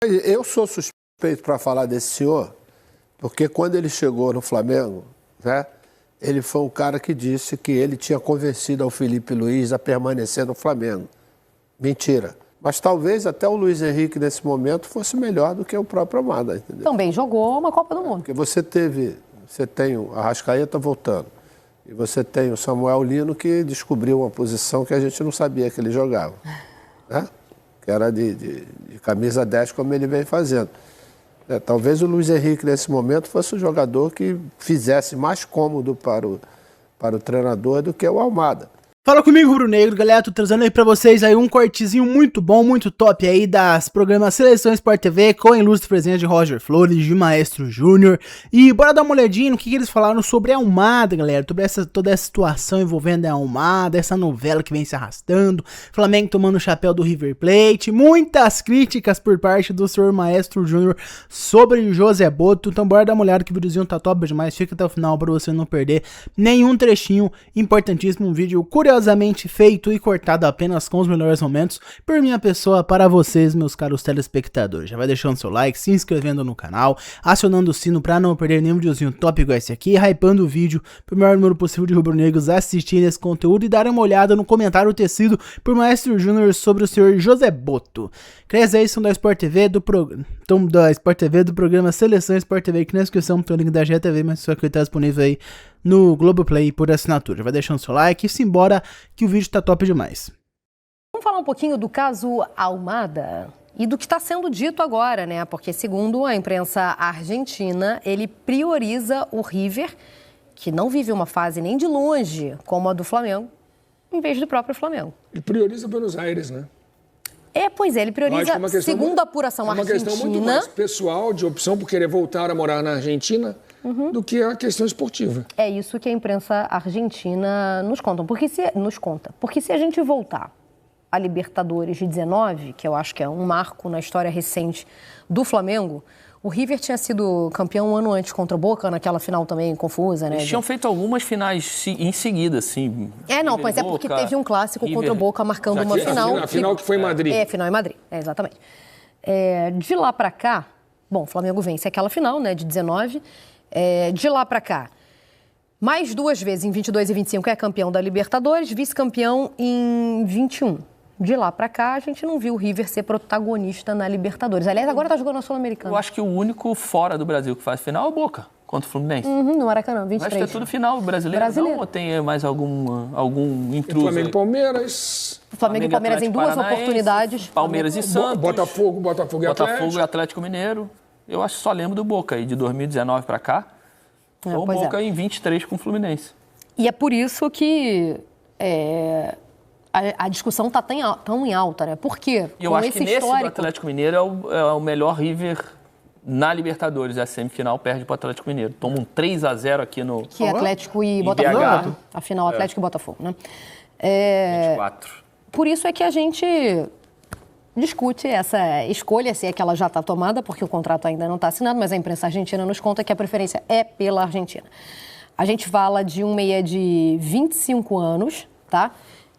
Eu sou suspeito para falar desse senhor, porque quando ele chegou no Flamengo, né, ele foi um cara que disse que ele tinha convencido ao Felipe Luiz a permanecer no Flamengo. Mentira. Mas talvez até o Luiz Henrique, nesse momento, fosse melhor do que o próprio Almada, entendeu? Também jogou uma Copa do Mundo. Porque você tem o Arrascaeta voltando, e você tem o Samuel Lino, que descobriu uma posição que a gente não sabia que ele jogava, né? Que era de camisa 10, como ele vem fazendo. Talvez o Luiz Henrique, nesse momento, fosse o jogador que fizesse mais cômodo para o treinador do que o Almada. Fala comigo, Rubro Negro, galera, tô trazendo aí pra vocês aí um cortezinho muito bom, muito top aí das programas Seleção Sport TV com a ilustre presença de Roger Flores, de Maestro Júnior. E bora dar uma olhadinha no que eles falaram sobre a Almada, galera, sobre toda essa situação envolvendo a Almada, essa novela que vem se arrastando, Flamengo tomando o chapéu do River Plate, muitas críticas por parte do senhor Maestro Júnior sobre o José Botto. Então bora dar uma olhada que o videozinho tá top demais, fica até o final pra você não perder nenhum trechinho importantíssimo, um vídeo curiosamente feito e cortado apenas com os melhores momentos por minha pessoa para vocês, meus caros telespectadores. Já vai deixando seu like, se inscrevendo no canal, acionando o sino para não perder nenhum videozinho top igual esse aqui, hypando o vídeo para o maior número possível de rubro-negros assistirem esse conteúdo e darem uma olhada no comentário tecido por Maestro Júnior sobre o senhor José Botto. Creia aí, são da Sport TV do programa Seleção Sport TV, aqui na descrição tem o link da GTV, mas só que está disponível aí no Globoplay por assinatura. Vai deixando seu like e simbora que o vídeo tá top demais. Vamos falar um pouquinho do caso Almada e do que está sendo dito agora, né? Porque segundo a imprensa argentina, ele prioriza o River, que não vive uma fase nem de longe como a do Flamengo, em vez do próprio Flamengo. Ele prioriza Buenos Aires, né? Pois é, ele prioriza, segundo a apuração argentina... É uma questão muito mais pessoal, de opção por querer voltar a morar na Argentina, do que a questão esportiva. É isso que a imprensa argentina nos conta. Porque se a gente voltar a Libertadores de 19, que eu acho que é um marco na história recente do Flamengo, o River tinha sido campeão um ano antes contra o Boca, naquela final também confusa, né? Eles tinham feito algumas finais em seguida, assim. Pois é porque teve um clássico River, contra o Boca marcando uma final. A final que foi em Madrid. Final em Madrid, exatamente. De lá pra cá, bom, o Flamengo vence aquela final, né, de 19. De lá pra cá, mais duas vezes, em 22 e 25, é campeão da Libertadores, vice-campeão em 21. De lá pra cá, a gente não viu o River ser protagonista na Libertadores. Aliás, agora tá jogando na Sul-Americana. Eu acho que o único fora do Brasil que faz final é o Boca, contra o Fluminense. No Maracanã, 23. Acho que é tudo final brasileiro. Não, ou tem mais algum intruso? Flamengo e Palmeiras. Flamengo e Palmeiras em duas oportunidades. Palmeiras e Santos. Botafogo e Atlético Mineiro. Eu acho que só lembro do Boca aí, de 2019 pra cá. Ou o Boca em 23 com o Fluminense. E é por isso que a discussão está tão em alta, né? Por quê? E eu acho que nesse do Atlético Mineiro é o melhor River na Libertadores. A semifinal perde para o Atlético Mineiro. Toma um 3-0 aqui no... Que é Atlético e Botafogo, né? Afinal, Atlético e Botafogo, né? 24. Por isso é que a gente discute essa escolha, se é que ela já está tomada, porque o contrato ainda não está assinado, mas a imprensa argentina nos conta que a preferência é pela Argentina. A gente fala de um meia de 25 anos, tá?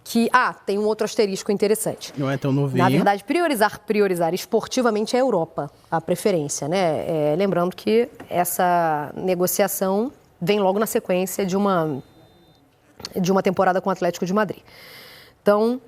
Que, tem um outro asterisco interessante. Não é tão novinho. Na verdade, priorizar esportivamente é a Europa, a preferência, né? Lembrando que essa negociação vem logo na sequência de uma temporada com o Atlético de Madrid. Então,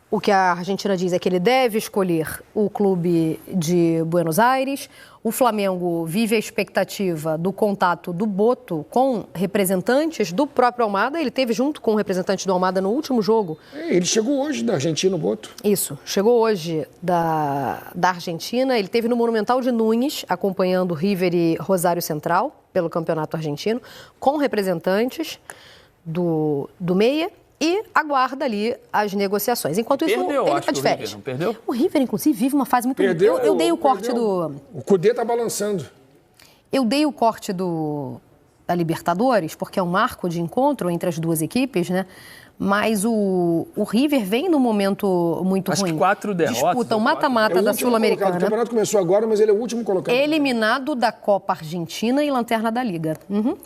o que a Argentina diz é que ele deve escolher o clube de Buenos Aires. O Flamengo vive a expectativa do contato do Botto com representantes do próprio Almada. Ele teve junto com o representante do Almada no último jogo. Ele chegou hoje da Argentina, o Botto. Isso, chegou hoje da Argentina. Ele teve no Monumental de Núñez, acompanhando River e Rosário Central pelo Campeonato Argentino, com representantes do Meia. E aguarda ali as negociações. Enquanto isso, ele está de férias. Não perdeu? O River, inclusive, vive uma fase muito... Perdeu, eu dei o corte do... O Cudê tá balançando. Eu dei o corte da Libertadores, porque é um marco de encontro entre as duas equipes, né? Mas o River vem num momento muito ruim. Acho que 4 derrotas. Disputa o mata-mata da Sul-Americana. O campeonato começou agora, mas ele é o último colocado. Eliminado da Copa Argentina e lanterna da Liga.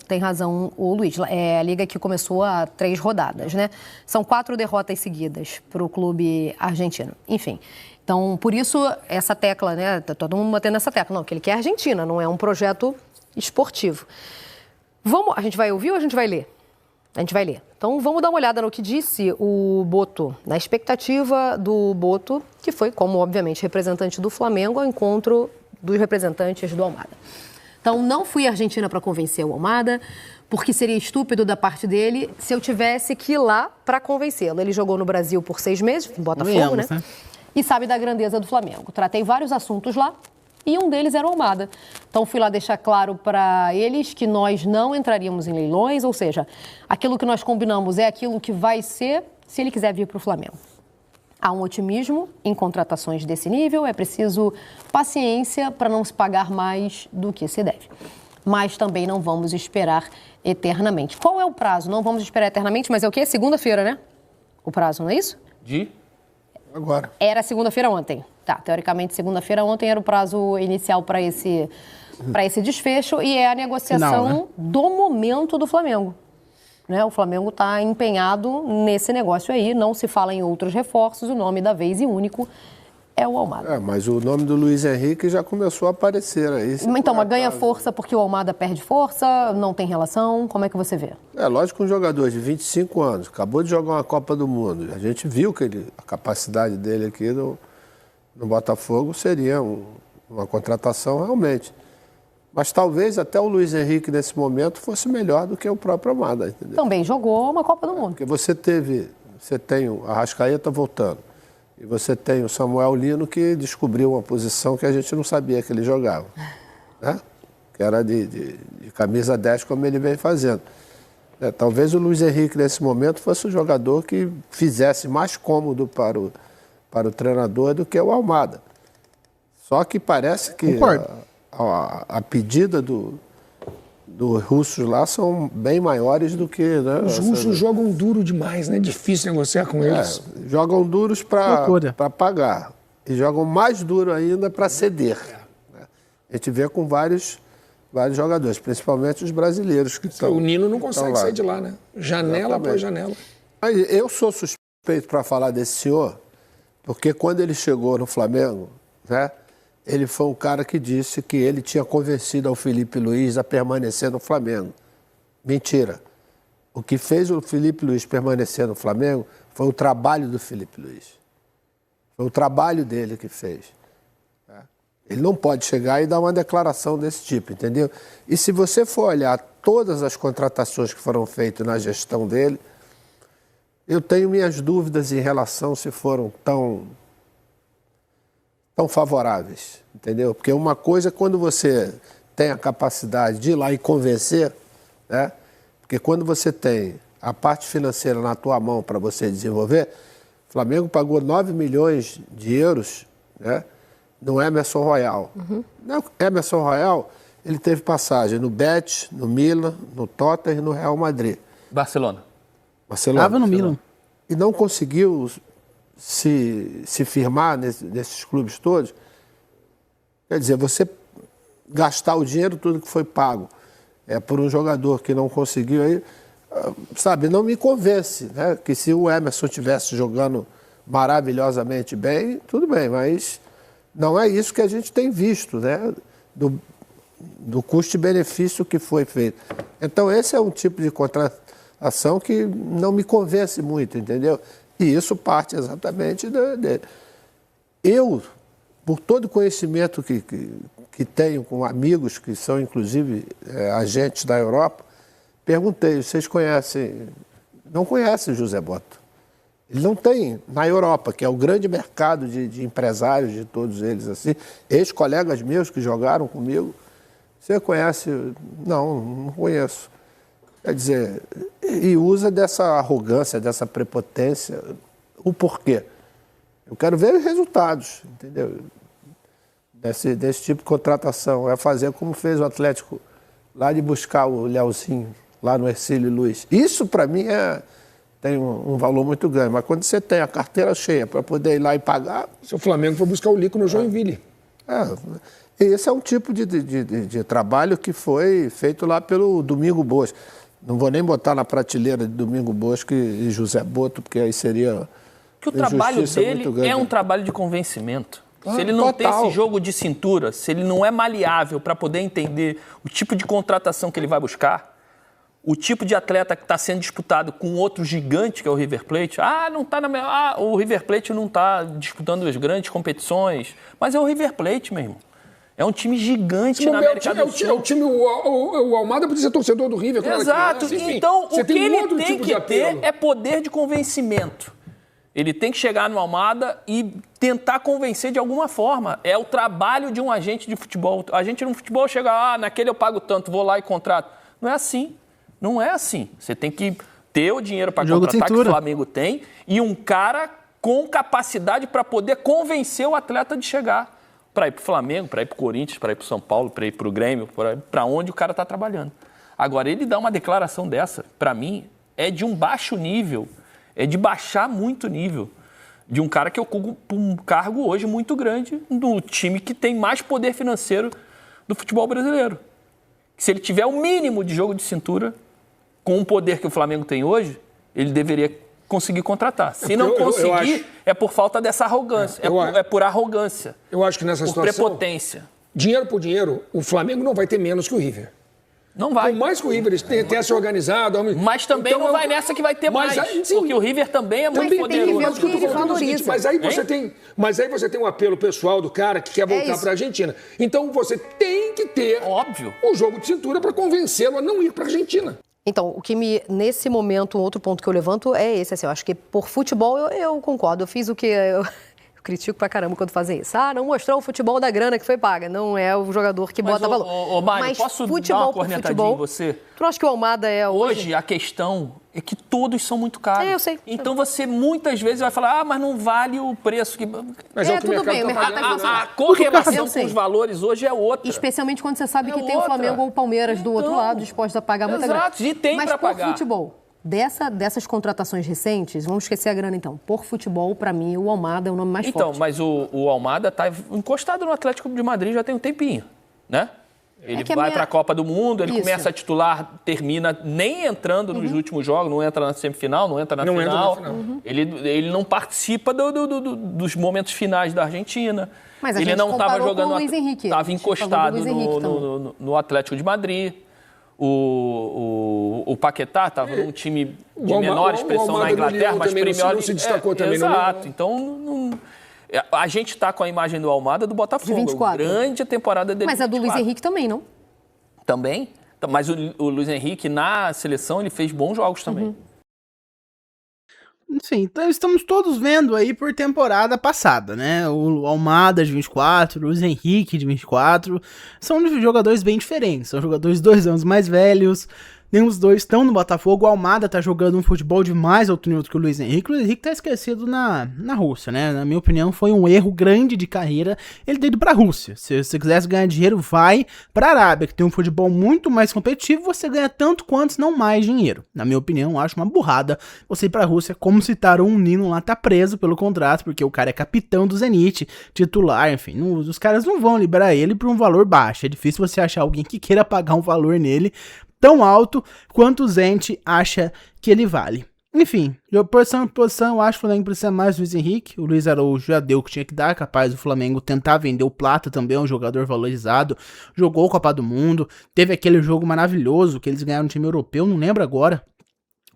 Tem razão o Luiz. É a Liga que começou há 3 rodadas, né? São 4 derrotas seguidas para o clube argentino. Enfim, Então, por isso, essa tecla, né? Tá todo mundo batendo essa tecla. Não, que ele quer a Argentina, não é um projeto esportivo. A gente vai ouvir ou a gente vai ler? A gente vai ler. Então, vamos dar uma olhada no que disse o Boto, na expectativa do Boto, que foi, como obviamente, representante do Flamengo, ao encontro dos representantes do Almada. Então, não fui à Argentina para convencer o Almada, porque seria estúpido da parte dele se eu tivesse que ir lá para convencê-lo. Ele jogou no Brasil por 6 meses, em Botafogo, né? E sabe da grandeza do Flamengo. Tratei vários assuntos lá e um deles era o Almada. Então, fui lá deixar claro para eles que nós não entraríamos em leilões, ou seja, aquilo que nós combinamos é aquilo que vai ser se ele quiser vir para o Flamengo. Há um otimismo em contratações desse nível, é preciso paciência para não se pagar mais do que se deve. Mas também não vamos esperar eternamente. Qual é o prazo? Não vamos esperar eternamente, mas é o quê? Segunda-feira, né? O prazo, não é isso? Agora. Era segunda-feira ontem. Tá, teoricamente, segunda-feira ontem era o prazo inicial para esse desfecho e é a negociação Final, né? do momento do Flamengo. Né? O Flamengo está empenhado nesse negócio aí, não se fala em outros reforços, o nome da vez e único é o Almada. Mas o nome do Luiz Henrique já começou a aparecer aí. Então, mas ganha força porque o Almada perde força, não tem relação, como é que você vê? É lógico que um jogador de 25 anos, acabou de jogar uma Copa do Mundo, a gente viu que a capacidade dele aqui no Botafogo seria uma contratação realmente. Mas talvez até o Luiz Henrique, nesse momento, fosse melhor do que o próprio Almada, entendeu? Também jogou uma Copa do Mundo. Porque você tem o Arrascaeta voltando, e você tem o Samuel Lino que descobriu uma posição que a gente não sabia que ele jogava, né? Que era de camisa 10, como ele vem fazendo. Talvez o Luiz Henrique, nesse momento, fosse o jogador que fizesse mais cômodo para o treinador do que o Almada. Só que parece que a pedida dos russos lá são bem maiores do que... Né, Os russos jogam duro demais, né? É difícil negociar com eles. Jogam duros para pagar. E jogam mais duro ainda para ceder. Né? A gente vê com vários jogadores, principalmente os brasileiros que estão... O Nino não consegue sair de lá, né? Janela após janela. Mas eu sou suspeito para falar desse senhor, porque quando ele chegou no Flamengo, né, ele foi um cara que disse que ele tinha convencido ao Felipe Luiz a permanecer no Flamengo. Mentira. O que fez o Felipe Luiz permanecer no Flamengo foi o trabalho do Felipe Luiz. Foi o trabalho dele que fez. Ele não pode chegar e dar uma declaração desse tipo, entendeu? E se você for olhar todas as contratações que foram feitas na gestão dele, eu tenho minhas dúvidas em relação se foram tão favoráveis, entendeu? Porque uma coisa é quando você tem a capacidade de ir lá e convencer, né? Porque quando você tem a parte financeira na tua mão para você desenvolver, o Flamengo pagou 9 milhões de euros, né, no Emerson Royal. No Emerson Royal, ele teve passagem no Betis, no Milan, no Tottenham e no Real Madrid. Barcelona. Estava no Milan. E não conseguiu se firmar nesses clubes todos. Quer dizer, você gastar o dinheiro tudo que foi pago por um jogador que não conseguiu, aí, sabe, não me convence, né? Que se o Emerson estivesse jogando maravilhosamente bem, tudo bem, mas não é isso que a gente tem visto, né? Do custo e benefício que foi feito. Então, esse é um tipo de contratação que não me convence muito, entendeu? E isso parte exatamente dele. Eu, por todo o conhecimento que tenho com amigos que são, inclusive, agentes da Europa, perguntei, vocês conhecem? Não conhecem o José Boto. Ele não tem, na Europa, que é o grande mercado de empresários, de todos eles, assim, ex-colegas meus que jogaram comigo. Você conhece? Não conheço. Quer dizer, e usa dessa arrogância, dessa prepotência, o porquê. Eu quero ver os resultados, entendeu? Desse tipo de contratação. É fazer como fez o Atlético lá de buscar o Leozinho, lá no Ercílio Luz. Isso, para mim, tem um valor muito grande. Mas quando você tem a carteira cheia para poder ir lá e pagar... Se o Flamengo for buscar o Lico no Joinville. Esse é um tipo de trabalho que foi feito lá pelo Domingo Bosco. Não vou nem botar na prateleira de Domingo Bosco e José Boto, porque aí seria que o trabalho Injustiça dele muito grande. é um trabalho de convencimento. Se ele Ah, não tem total. esse jogo de cintura, se ele não é maleável para poder entender o tipo de contratação que ele vai buscar, o tipo de atleta que está sendo disputado com outro gigante, que é o River Plate. O River Plate não está disputando as grandes competições, mas é o River Plate, meu irmão. É um time gigante na América do Sul. O Almada podia ser torcedor do River. quando era Exato. criança, enfim. Então, Você o que tem um ele outro tem tipo de que ter apelo. é poder de convencimento. Ele tem que chegar no Almada e tentar convencer de alguma forma. É o trabalho de um agente de futebol. A gente no futebol chega, naquele eu pago tanto, vou lá e contrato. Não é assim. Não é assim. Você tem que ter o dinheiro para contratar, que o Flamengo tem, e um cara com capacidade para poder convencer o atleta de chegar. Para ir para o Flamengo, para ir para o Corinthians, para ir para o São Paulo, para ir para o Grêmio, para onde o cara está trabalhando. Agora, ele dá uma declaração dessa, para mim, é de um baixo nível, é de baixar muito o nível de um cara que ocupa um cargo hoje muito grande no time que tem mais poder financeiro do futebol brasileiro. Se ele tiver o mínimo de jogo de cintura, com o poder que o Flamengo tem hoje, ele deveria conseguir contratar. Se não conseguir, é por falta dessa arrogância. É por arrogância. Eu acho que nessa situação, prepotência. Dinheiro por dinheiro, o Flamengo não vai ter menos que o River. Não vai. Por mais que o River tenha se organizado... Mas também então, não vai nessa que vai ter mais. Porque o River também é muito tem que ver poderoso. o que ele valoriza. Mas aí você tem um apelo pessoal do cara que quer voltar para a Argentina. Então você tem que ter o jogo de cintura para convencê-lo a não ir para a Argentina. Então, nesse momento, um outro ponto que eu levanto é esse, assim, eu acho que por futebol eu concordo, eu fiz o que eu critico pra caramba quando fazem isso. Não mostrou o futebol da grana que foi paga, não é o jogador que bota valor. Mário, posso dar uma cornetadinha em você? Tu não acha que o Almada é hoje a questão é que todos são muito caros. Eu sei. Então você muitas vezes vai falar, mas não vale o preço que... Mas é o que tudo o mercado bem, o mercado tá pagando, A correlação com os valores hoje é outra. Especialmente quando você sabe que tem o outra. Flamengo ou o Palmeiras do outro lado dispostos a pagar muita grana. Exato, e tem pra pagar. Mas por futebol, dessas contratações recentes, vamos esquecer a grana então. Por futebol, pra mim, o Almada é o nome mais forte. Então, mas o Almada tá encostado no Atlético de Madrid já tem um tempinho, né? Ele vai para a Copa do Mundo, ele começa a titular, termina nem entrando nos últimos jogos, não entra na semifinal, não entra na final. Ele não participa dos momentos finais da Argentina. Mas ele não estava jogando, com o Luiz Henrique. Estava encostado no Atlético de Madrid. O Paquetá estava num time de menor expressão na Inglaterra, mas não se destacou também. Exato. Então, a gente está com a imagem do Almada do Botafogo. De 24. Grande temporada dele. Mas a do Luiz Henrique também, não? Também. Mas o Luiz Henrique, na seleção, ele fez bons jogos também. Enfim, então estamos todos vendo aí por temporada passada, né? O Almada de 24, o Luiz Henrique de 24, são jogadores bem diferentes, são jogadores 2 anos mais velhos, nem os dois estão no Botafogo. O Almada tá jogando um futebol de mais alto nível do que o Luiz Henrique. O Luiz Henrique tá esquecido na Rússia, né? Na minha opinião, foi um erro grande de carreira ele ter ido pra Rússia. Se você quisesse ganhar dinheiro, vai pra Arábia, que tem um futebol muito mais competitivo, você ganha tanto quanto, se não mais dinheiro. Na minha opinião, acho uma burrada você ir pra Rússia, como citaram um Nino lá, tá preso pelo contrato, porque o cara é capitão do Zenit, titular, enfim. Os caras não vão liberar ele por um valor baixo. É difícil você achar alguém que queira pagar um valor nele tão alto quanto o Zenit acha que ele vale. Enfim, de posição em posição, eu acho que o Flamengo precisa mais do Luiz Henrique. O Luiz Araújo já deu o que tinha que dar, capaz do Flamengo tentar vender o Plata também, é um jogador valorizado, jogou Copa do Mundo, teve aquele jogo maravilhoso que eles ganharam no time europeu, não lembro agora.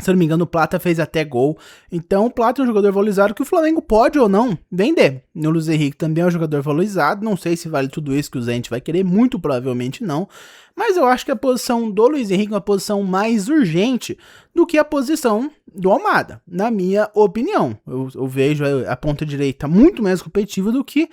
Se eu não me engano, o Plata fez até gol. Então, o Plata é um jogador valorizado que o Flamengo pode ou não vender. O Luiz Henrique também é um jogador valorizado. Não sei se vale tudo isso que o Zenit vai querer. Muito provavelmente não. Mas eu acho que a posição do Luiz Henrique é uma posição mais urgente do que a posição do Almada, na minha opinião. Eu vejo a ponta direita muito mais competitiva do que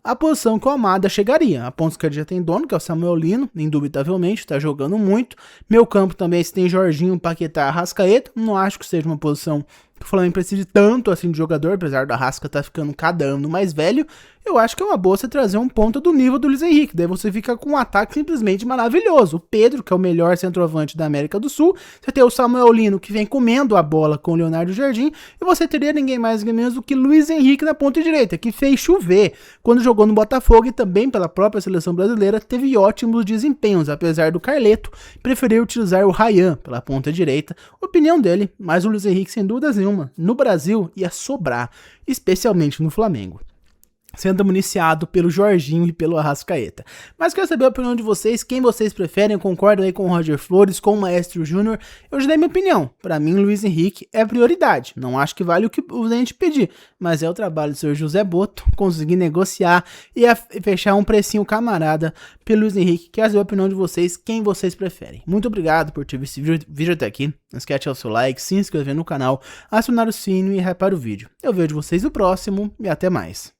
a posição que o Almada chegaria. A ponta esquerda já tem dono, que é o Samuel Lino, indubitavelmente, tá jogando muito. Meu campo também, se tem Jorginho, Paquetá, Arrascaeta, não acho que seja uma posição que o Flamengo precise tanto assim de jogador, apesar do Arrasca tá ficando cada ano mais velho. Eu acho que é uma boa você trazer um ponta do nível do Luiz Henrique, daí você fica com um ataque simplesmente maravilhoso. O Pedro, que é o melhor centroavante da América do Sul, você tem o Samuel Lino, que vem comendo a bola com o Leonardo Jardim, e você teria ninguém mais ninguém menos do que Luiz Henrique na ponta direita, que fez chover quando jogou no Botafogo e também pela própria seleção brasileira, teve ótimos desempenhos, apesar do Carleto preferir utilizar o Ryan pela ponta direita. Opinião dele, mas o Luiz Henrique, sem dúvidas nenhuma, nenhuma, no Brasil ia sobrar, especialmente no Flamengo, sendo municiado pelo Jorginho e pelo Arrascaeta. Mas quero saber a opinião de vocês, quem vocês preferem, concordam aí com o Roger Flores, com o Maestro Júnior? Eu já dei minha opinião, pra mim Luiz Henrique é prioridade, não acho que vale o que a gente pedir, mas é o trabalho do senhor José Boto conseguir negociar e fechar um precinho camarada pelo Luiz Henrique. Quero saber a opinião de vocês, quem vocês preferem. Muito obrigado por ter visto esse vídeo até aqui, não esquece de deixar o seu like, se inscrever no canal, acionar o sino e hypar o vídeo. Eu vejo vocês no próximo e até mais.